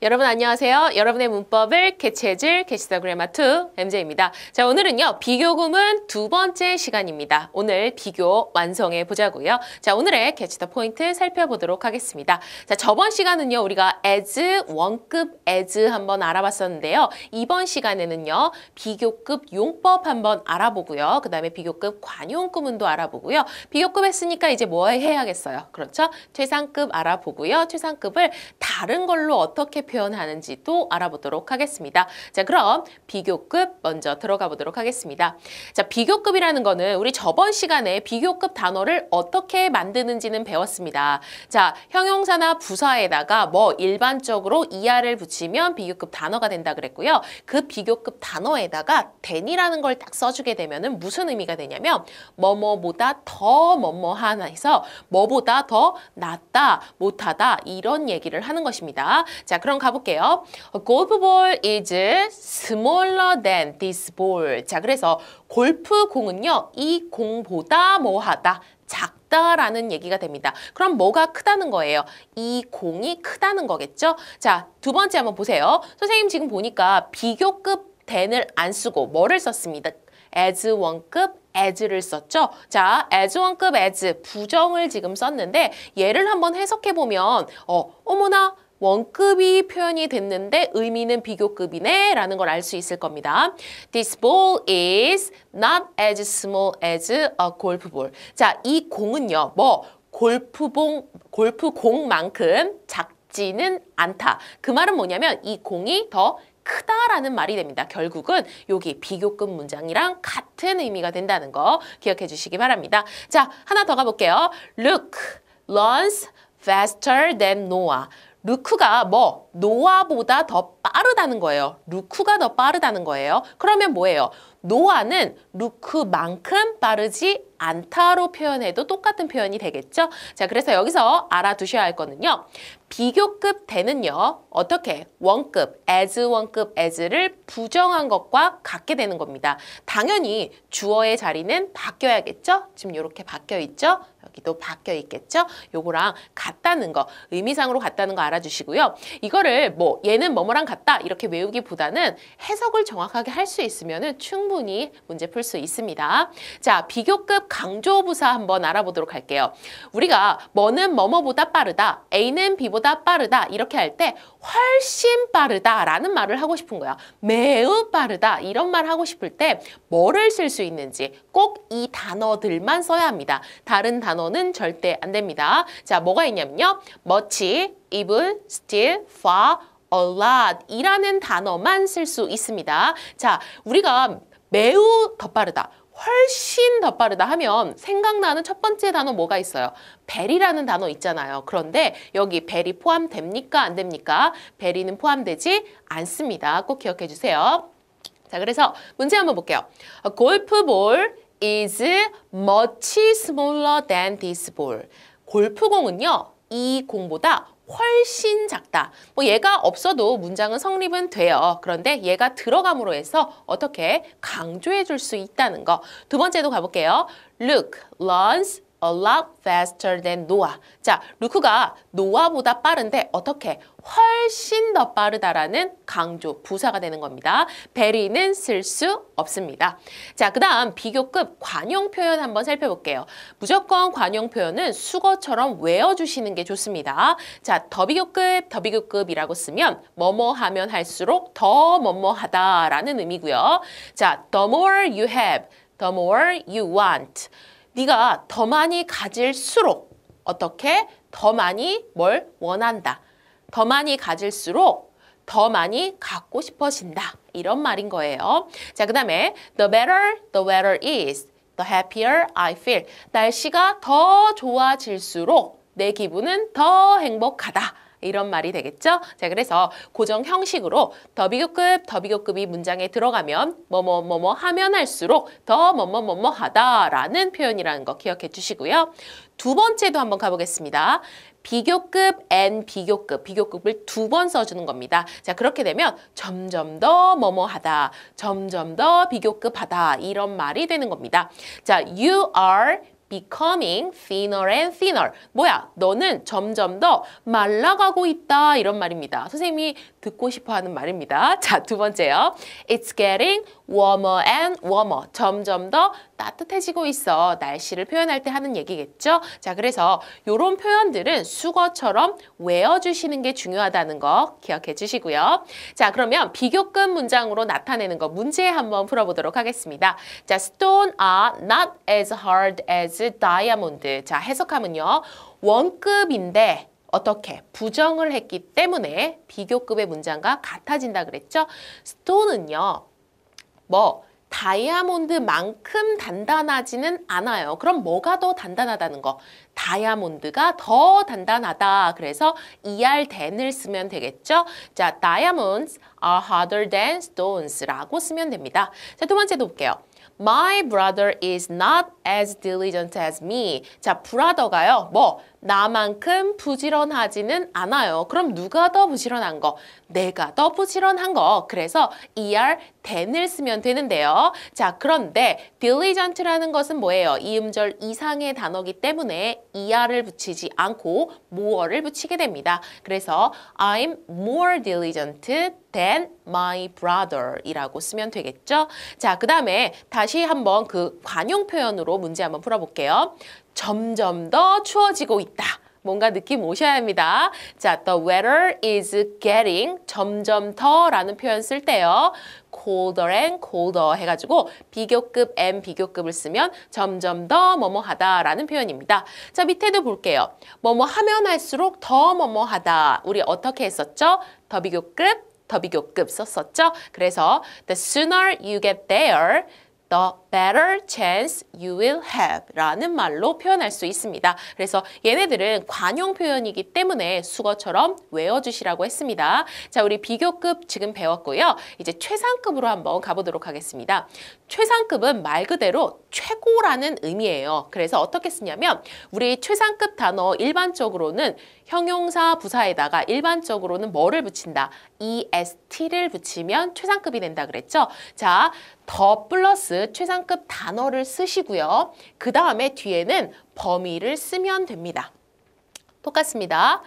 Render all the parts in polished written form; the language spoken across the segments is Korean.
여러분 안녕하세요. 여러분의 문법을 캐치해줄 캐치더 그래머2 MJ입니다. 자, 오늘은요. 비교구문 두 번째 시간입니다. 오늘 비교 완성해 보자고요. 자, 오늘의 캐치더 포인트 살펴보도록 하겠습니다. 자, 저번 시간은요. 우리가 as, 원급 as 한번 알아봤었는데요. 이번 시간에는요. 비교급 용법 한번 알아보고요. 그 다음에 비교급 관용 구문도 알아보고요. 비교급 했으니까 이제 뭐 해야겠어요? 그렇죠? 최상급 알아보고요. 최상급을 다른 걸로 어떻게 표현하는지도 알아보도록 하겠습니다. 자, 그럼 비교급 먼저 들어가 보도록 하겠습니다. 자, 비교급이라는 거는 우리 저번 시간에 비교급 단어를 어떻게 만드는지는 배웠습니다. 자, 형용사나 부사에다가 뭐 일반적으로 이하를 붙이면 비교급 단어가 된다 그랬고요. 그 비교급 단어에다가 than이라는 걸 딱 써주게 되면은 무슨 의미가 되냐면 뭐뭐보다 더 뭐뭐하나 해서 뭐보다 더 낫다, 못하다 이런 얘기를 하는 것입니다. 자, 그럼 가볼게요. A golf ball is smaller than this ball. 자, 그래서 골프공은요. 이 공보다 뭐하다, 작다라는 얘기가 됩니다. 그럼 뭐가 크다는 거예요? 이 공이 크다는 거겠죠? 자, 두 번째 한번 보세요. 선생님 지금 보니까 비교급 than을 안 쓰고 뭐를 썼습니다? as 원급 as를 썼죠. 자, as 원급 as 부정을 지금 썼는데 얘를 한번 해석해 보면 어머나 원급이 표현이 됐는데 의미는 비교급이네 라는 걸 알 수 있을 겁니다. This ball is not as small as a golf ball. 자, 이 공은요. 뭐 골프공만큼 작지는 않다. 그 말은 뭐냐면 이 공이 더 크다라는 말이 됩니다. 결국은 여기 비교급 문장이랑 같은 의미가 된다는 거 기억해 주시기 바랍니다. 자, 하나 더 가볼게요. Luke runs faster than Noah. 루크가 뭐 노아보다 더 빠르다는 거예요. 루크가 더 빠르다는 거예요. 그러면 뭐예요? 노아는 루크만큼 빠르지 않다로 표현해도 똑같은 표현이 되겠죠? 자, 그래서 여기서 알아두셔야 할 거는요. 비교급 than은요. 어떻게? 원급, as 원급 as를 부정한 것과 같게 되는 겁니다. 당연히 주어의 자리는 바뀌어야겠죠? 지금 이렇게 바뀌어 있죠? 여기도 바뀌어 있겠죠? 요거랑 같다는 거, 의미상으로 같다는 거 알아주시고요. 이거를 뭐 얘는 뭐뭐랑 같다 이렇게 외우기보다는 해석을 정확하게 할 수 있으면은 충분히 문제 풀 수 있습니다. 자, 비교급 강조부사 한번 알아보도록 할게요. 우리가 뭐는 뭐뭐보다 빠르다, A는 B보다 빠르다 이렇게 할 때 훨씬 빠르다라는 말을 하고 싶은 거야. 매우 빠르다 이런 말 하고 싶을 때 뭐를 쓸 수 있는지 꼭 이 단어들만 써야 합니다. 다른 단어는 절대 안 됩니다. 자, 뭐가 있냐면요. much, even, still, far, a lot 이라는 단어만 쓸 수 있습니다. 자, 우리가 매우 더 빠르다, 훨씬 더 빠르다 하면 생각나는 첫 번째 단어 뭐가 있어요? very라는 단어 있잖아요. 그런데 여기 very 포함됩니까? 안 됩니까? very는 포함되지 않습니다. 꼭 기억해 주세요. 자, 그래서 문제 한번 볼게요. A golf ball is much smaller than this ball. 골프공은요. 이 공보다 훨씬 작다. 뭐 얘가 없어도 문장은 성립은 돼요. 그런데 얘가 들어감으로 해서 어떻게 강조해 줄 수 있다는 거. 두 번째도 가볼게요. Luke runs a lot faster than Noah. 자, 루크가 노아보다 빠른데 어떻게? 훨씬 더 빠르다라는 강조, 부사가 되는 겁니다. very는 쓸 수 없습니다. 자, 그 다음 비교급 관용 표현 한번 살펴볼게요. 무조건 관용 표현은 수거처럼 외워주시는 게 좋습니다. 자, 더 비교급이라고 쓰면 뭐뭐 하면 할수록 더 뭐뭐 하다라는 의미고요. 자, the more you have, the more you want. 네가 더 많이 가질수록 어떻게? 더 많이 뭘 원한다. 더 많이 가질수록 더 많이 갖고 싶어진다. 이런 말인 거예요. 자, 그 다음에 the better the weather is, the happier I feel. 날씨가 더 좋아질수록 내 기분은 더 행복하다. 이런 말이 되겠죠? 자, 그래서 고정 형식으로 더 비교급이 문장에 들어가면 뭐뭐 하면 할수록 더 뭐뭐 하다라는 표현이라는 거 기억해 주시고요. 두 번째도 한번 가보겠습니다. 비교급 and 비교급을 두 번 써주는 겁니다. 자, 그렇게 되면 점점 더 뭐뭐하다, 점점 더 비교급하다 이런 말이 되는 겁니다. 자, you are becoming thinner and thinner. 뭐야? 너는 점점 더 말라가고 있다. 이런 말입니다. 선생님이 듣고 싶어 하는 말입니다. 자, 두 번째요. It's getting warmer and warmer. 점점 더 따뜻해지고 있어. 날씨를 표현할 때 하는 얘기겠죠? 자, 그래서 이런 표현들은 수거처럼 외워주시는 게 중요하다는 거 기억해 주시고요. 자, 그러면 비교급 문장으로 나타내는 거 문제 한번 풀어보도록 하겠습니다. 자, stone are not as hard as diamond. 자, 해석하면요. 원급인데 어떻게 부정을 했기 때문에 비교급의 문장과 같아진다 그랬죠? 스톤은요. 다이아몬드만큼 단단하지는 않아요. 그럼 뭐가 더 단단하다는 거? 다이아몬드가 더 단단하다. 그래서 then을 쓰면 되겠죠? 자, diamonds are harder than stones 라고 쓰면 됩니다. 자, 두 번째도 볼게요. My brother is not as diligent as me. 자, brother가요. 나만큼 부지런하지는 않아요. 그럼 누가 더 부지런한 거? 내가 더 부지런한 거. 그래서 then을 쓰면 되는데요. 자, 그런데 diligent라는 것은 뭐예요? 이음절 이상의 단어기 때문에 er를 붙이지 않고 more를 붙이게 됩니다. 그래서 I'm more diligent than my brother 이라고 쓰면 되겠죠? 자, 그 다음에 다시 한번 그 관용 표현으로 문제 한번 풀어볼게요. 점점 더 추워지고 있다. 뭔가 느낌 오셔야 합니다. 자, the weather is getting 점점 더라는 표현 쓸 때요. colder and colder 해가지고 비교급 and 비교급을 쓰면 점점 더 뭐뭐하다라는 표현입니다. 자, 밑에도 볼게요. 뭐뭐 하면 할수록 더 뭐뭐하다. 우리 어떻게 했었죠? 더 비교급 썼었죠? 그래서 the sooner you get there, the better chance you will have 라는 말로 표현할 수 있습니다. 그래서 얘네들은 관용 표현이기 때문에 수거처럼 외워주시라고 했습니다. 자, 우리 비교급 지금 배웠고요. 이제 최상급으로 한번 가보도록 하겠습니다. 최상급은 말 그대로 최고라는 의미예요. 그래서 어떻게 쓰냐면 우리 최상급 단어 일반적으로는 형용사 부사에다가 일반적으로는 뭐를 붙인다? est를 붙이면 최상급이 된다 그랬죠? 자, 더 플러스 최상급 단어를 쓰시고요. 그 다음에 뒤에는 범위를 쓰면 됩니다. 똑같습니다.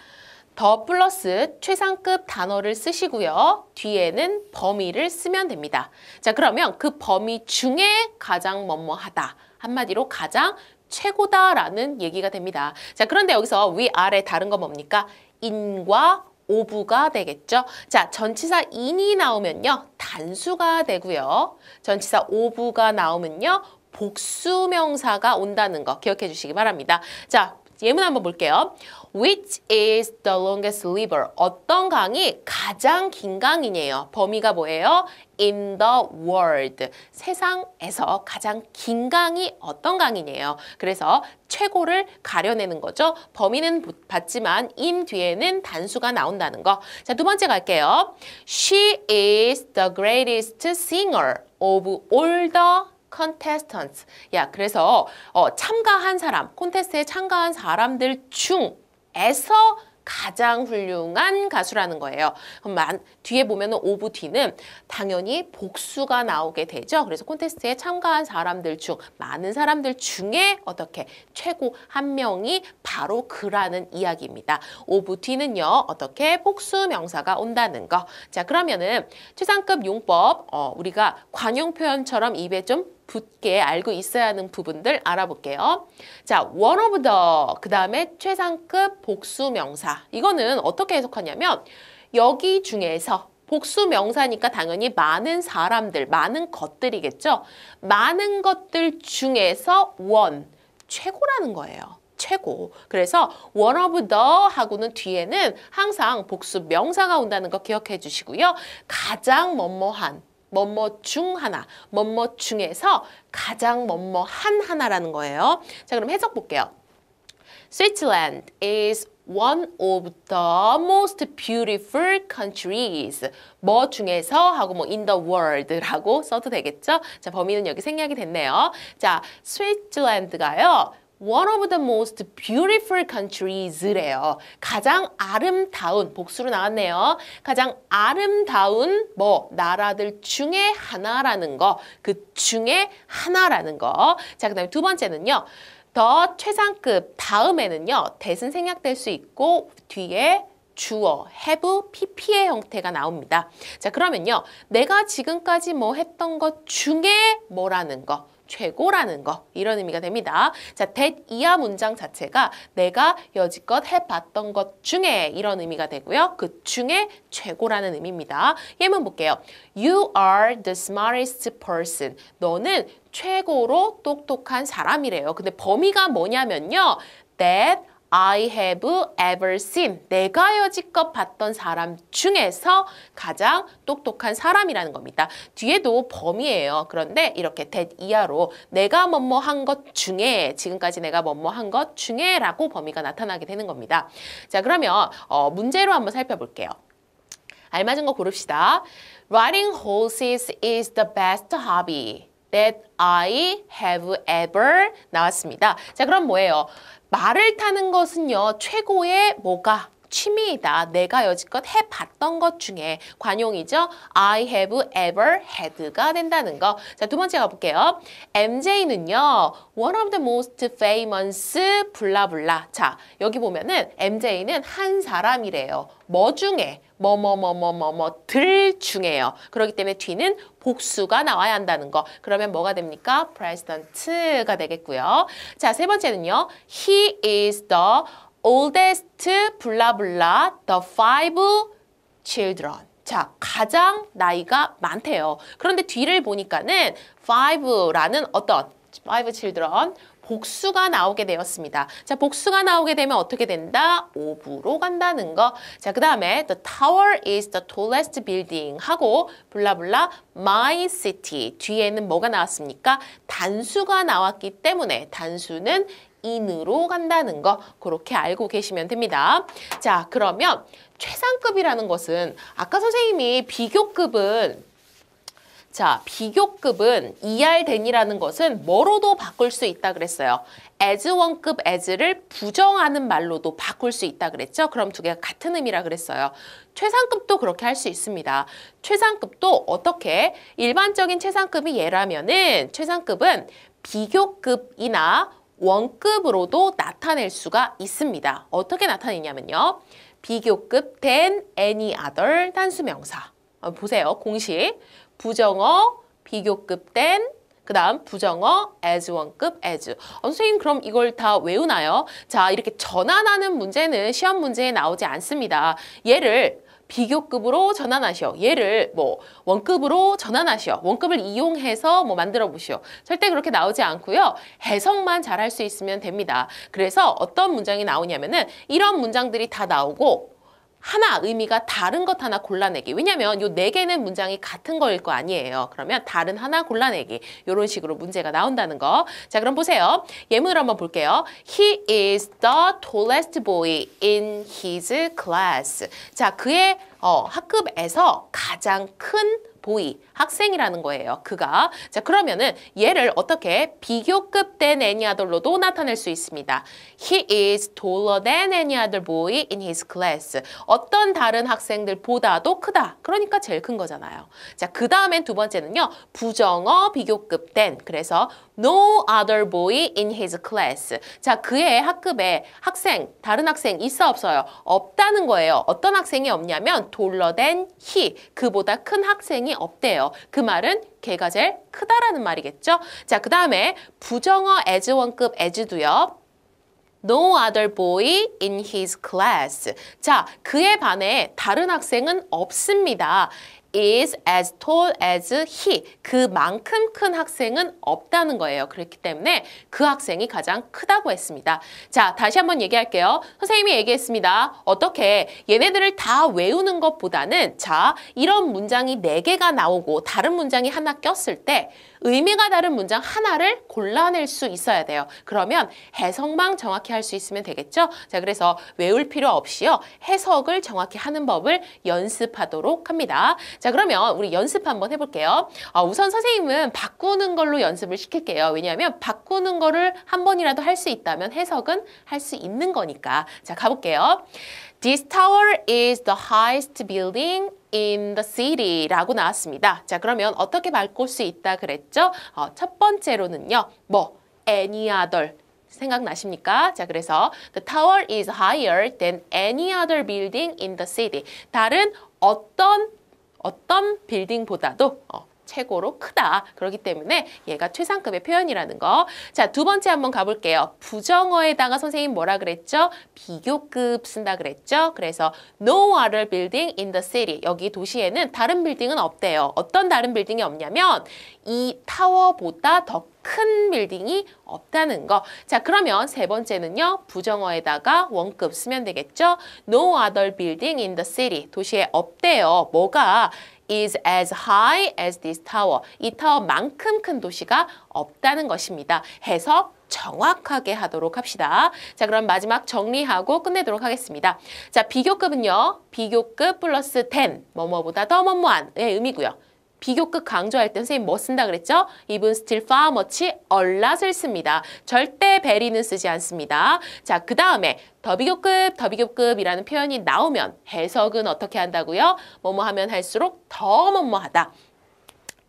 더 플러스 최상급 단어를 쓰시고요. 뒤에는 범위를 쓰면 됩니다. 자, 그러면 그 범위 중에 가장 뭐뭐하다. 한마디로 가장 최고다라는 얘기가 됩니다. 자, 그런데 여기서 위아래 다른 거 뭡니까? in과 of가 되겠죠. 자, 전치사 in이 나오면요. 단수가 되고요. 전치사 of가 나오면요. 복수명사가 온다는 거 기억해 주시기 바랍니다. 자, 예문 한번 볼게요. Which is the longest river? 어떤 강이 가장 긴 강이네요. 범위가 뭐예요? In the world. 세상에서 가장 긴 강이 어떤 강이네요. 그래서 최고를 가려내는 거죠. 범위는 받지만 in 뒤에는 단수가 나온다는 거. 자, 두 번째 갈게요. She is the greatest singer of all the contestants. 야, 그래서 참가한 사람, 콘테스트에 참가한 사람들 중에서 가장 훌륭한 가수라는 거예요. 그럼 뒤에 보면은 오브 뒤는 당연히 복수가 나오게 되죠. 그래서 콘테스트에 참가한 사람들 중 많은 사람들 중에 어떻게 최고 한 명이 바로 그라는 이야기입니다. 오브 뒤는요. 어떻게 복수 명사가 온다는 거. 자, 그러면은 최상급 용법 우리가 관용 표현처럼 입에 좀 붙게 알고 있어야 하는 부분들 알아볼게요. 자, one of the 그 다음에 최상급 복수 명사. 이거는 어떻게 해석하냐면 여기 중에서 복수 명사니까 당연히 많은 사람들, 많은 것들이겠죠. 많은 것들 중에서 one, 최고라는 거예요. 최고. 그래서 one of the 하고는 뒤에는 항상 복수 명사가 온다는 거 기억해 주시고요. 가장 뭐뭐한 뭐뭐 중 하나, 뭐뭐 중에서 가장 뭐뭐한 하나라는 거예요. 자, 그럼 해석 볼게요. Switzerland is one of the most beautiful countries. 뭐 중에서 하고 뭐 in the world라고 써도 되겠죠? 자, 범위는 여기 생략이 됐네요. 자, 스위스랜드가요. One of the most beautiful countries래요. 가장 아름다운, 복수로 나왔네요. 가장 아름다운 나라들 중에 하나라는 거. 그 중에 하나라는 거. 자, 그 다음에 두 번째는요. 더 최상급 다음에는요. that은 생략될 수 있고 뒤에 주어, have, pp의 형태가 나옵니다. 자, 그러면요. 내가 지금까지 뭐 했던 것 중에 뭐라는 거, 최고라는 거 이런 의미가 됩니다. 자, that 이하 문장 자체가 내가 여지껏 해봤던 것 중에 이런 의미가 되고요. 그 중에 최고라는 의미입니다. 예문 볼게요. You are the smartest person. 너는 최고로 똑똑한 사람이래요. 근데 범위가 뭐냐면요. That I have ever seen. 내가 여지껏 봤던 사람 중에서 가장 똑똑한 사람이라는 겁니다. 뒤에도 범위예요. 그런데 이렇게 that 이하로 내가 뭐뭐 한 것 중에 지금까지 내가 뭐뭐 한 것 중에 라고 범위가 나타나게 되는 겁니다. 자, 그러면 문제로 한번 살펴볼게요. 알맞은 거 고릅시다. Riding horses is the best hobby that I have ever 나왔습니다. 자, 그럼 뭐예요? 말을 타는 것은요, 최고의 뭐가? 취미이다. 내가 여지껏 해봤던 것 중에 관용이죠. I have ever had가 된다는 거. 자, 두 번째 가볼게요. MJ는요. One of the most famous 블라블라. 자, 여기 보면은 MJ는 한 사람이래요. 뭐 중에? 들 중에요. 그렇기 때문에 뒤는 복수가 나와야 한다는 거. 그러면 뭐가 됩니까? President가 되겠고요. 자, 세 번째는요. He is the oldest 블라블라 the five children. 자, 가장 나이가 많대요. 그런데 뒤를 보니까는 five라는 어떤 five children 복수가 나오게 되었습니다. 자, 복수가 나오게 되면 어떻게 된다? of로 간다는 거. 자, 그 다음에 the tower is the tallest building 하고 블라블라 my city. 뒤에는 뭐가 나왔습니까? 단수가 나왔기 때문에 단수는 in으로 간다는 거 그렇게 알고 계시면 됩니다. 자, 그러면 최상급이라는 것은 아까 선생님이 비교급은 ER than이라는 것은 뭐로도 바꿀 수 있다 그랬어요. as 원급 as를 부정하는 말로도 바꿀 수 있다 그랬죠. 그럼 두 개가 같은 의미라 그랬어요. 최상급도 그렇게 할 수 있습니다. 최상급도 어떻게? 일반적인 최상급이 얘라면은 최상급은 비교급이나 원급으로도 나타낼 수가 있습니다. 어떻게 나타내냐면요. 비교급 than any other 단수명사. 보세요. 공식. 부정어, 비교급 than, 그 다음 부정어, as 원급, as. 선생님 그럼 이걸 다 외우나요? 자, 이렇게 전환하는 문제는 시험 문제에 나오지 않습니다. 얘를 비교급으로 전환하시오. 얘를 뭐 원급으로 전환하시오. 원급을 이용해서 뭐 만들어 보시오. 절대 그렇게 나오지 않고요. 해석만 잘 할 수 있으면 됩니다. 그래서 어떤 문장이 나오냐면은 이런 문장들이 다 나오고 하나 의미가 다른 것 하나 골라내기. 왜냐면 요 네 개는 문장이 같은 거일 거 아니에요. 그러면 다른 하나 골라내기. 이런 식으로 문제가 나온다는 거. 자, 그럼 보세요. 예문을 한번 볼게요. He is the tallest boy in his class. 자, 그의 학급에서 가장 큰 보이, 학생이라는 거예요. 그가. 자, 그러면은 얘를 어떻게 비교급 than any other로도 나타낼 수 있습니다. He is taller than any other boy in his class. 어떤 다른 학생들보다도 크다. 그러니까 제일 큰 거잖아요. 자, 그 다음엔 두 번째는요. 부정어 비교급 than. 그래서 no other boy in his class. 자, 그의 학급에 다른 학생 있어 없어요? 없다는 거예요. 어떤 학생이 없냐면 taller than he. 그보다 큰 학생이 없대요. 그 말은 걔가 제일 크다라는 말이겠죠. 자, 그 다음에 부정어 as 원급 as도요. No other boy in his class. 자, 그에 반해 다른 학생은 없습니다. is as tall as he. 그만큼 큰 학생은 없다는 거예요. 그렇기 때문에 그 학생이 가장 크다고 했습니다. 자, 다시 한번 얘기할게요. 선생님이 얘기했습니다. 어떻게 얘네들을 다 외우는 것보다는 자, 이런 문장이 4개가 나오고 다른 문장이 하나 꼈을 때 의미가 다른 문장 하나를 골라낼 수 있어야 돼요. 그러면 해석만 정확히 할 수 있으면 되겠죠? 자, 그래서 외울 필요 없이요. 해석을 정확히 하는 법을 연습하도록 합니다. 자, 그러면 우리 연습 한번 해볼게요. 우선 선생님은 바꾸는 걸로 연습을 시킬게요. 왜냐하면 바꾸는 거를 한 번이라도 할 수 있다면 해석은 할 수 있는 거니까. 자, 가볼게요. This tower is the highest building in the city 라고 나왔습니다. 자, 그러면 어떻게 바꿀 수 있다 그랬죠? 첫 번째로는요. any other. 생각나십니까? 자, 그래서 the tower is higher than any other building in the city. 다른 어떤 빌딩보다도 최고로 크다. 그렇기 때문에 얘가 최상급의 표현이라는 거. 자, 두 번째 한번 가볼게요. 부정어에다가 선생님 뭐라 그랬죠? 비교급 쓴다 그랬죠? 그래서 no other building in the city. 여기 도시에는 다른 빌딩은 없대요. 어떤 다른 빌딩이 없냐면 이 타워보다 더 큰 빌딩이 없다는 거. 자, 그러면 세 번째는요. 부정어에다가 원급 쓰면 되겠죠? No other building in the city. 도시에 없대요. 뭐가? is as high as this tower. 이 타워만큼 큰 도시가 없다는 것입니다. 해석 정확하게 하도록 합시다. 자, 그럼 마지막 정리하고 끝내도록 하겠습니다. 자, 비교급은요. 비교급 플러스 10, 뭐뭐보다 더 뭐뭐한의 의미고요. 비교급 강조할 때 선생님 뭐 쓴다 그랬죠? even still far much, a lot을 씁니다. 절대 very는 쓰지 않습니다. 자, 그 다음에 더 비교급이라는 표현이 나오면 해석은 어떻게 한다고요? 뭐뭐 하면 할수록 더 뭐뭐하다.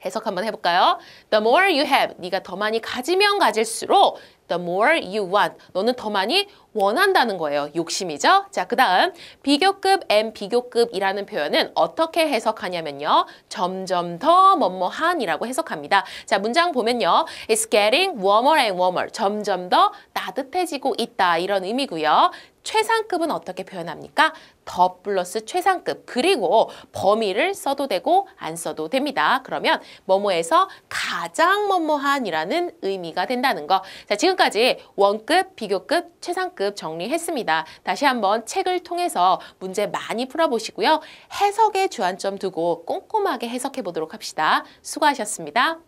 해석 한번 해볼까요? The more you have, 네가 더 많이 가지면 가질수록 the more you want, 너는 더 많이 원한다는 거예요. 욕심이죠? 자, 그 다음 비교급 and 비교급이라는 표현은 어떻게 해석하냐면요. 점점 더 뭐뭐한이라고 해석합니다. 자, 문장 보면요. It's getting warmer and warmer. 점점 더 따뜻해지고 있다. 이런 의미고요. 최상급은 어떻게 표현합니까? 더 플러스 최상급. 그리고 범위를 써도 되고 안 써도 됩니다. 그러면 뭐뭐에서 가장 뭐뭐한이라는 의미가 된다는 거. 자, 지금까지 원급, 비교급, 최상급 정리했습니다. 다시 한번 책을 통해서 문제 많이 풀어보시고요. 해석에 주안점 두고 꼼꼼하게 해석해 보도록 합시다. 수고하셨습니다.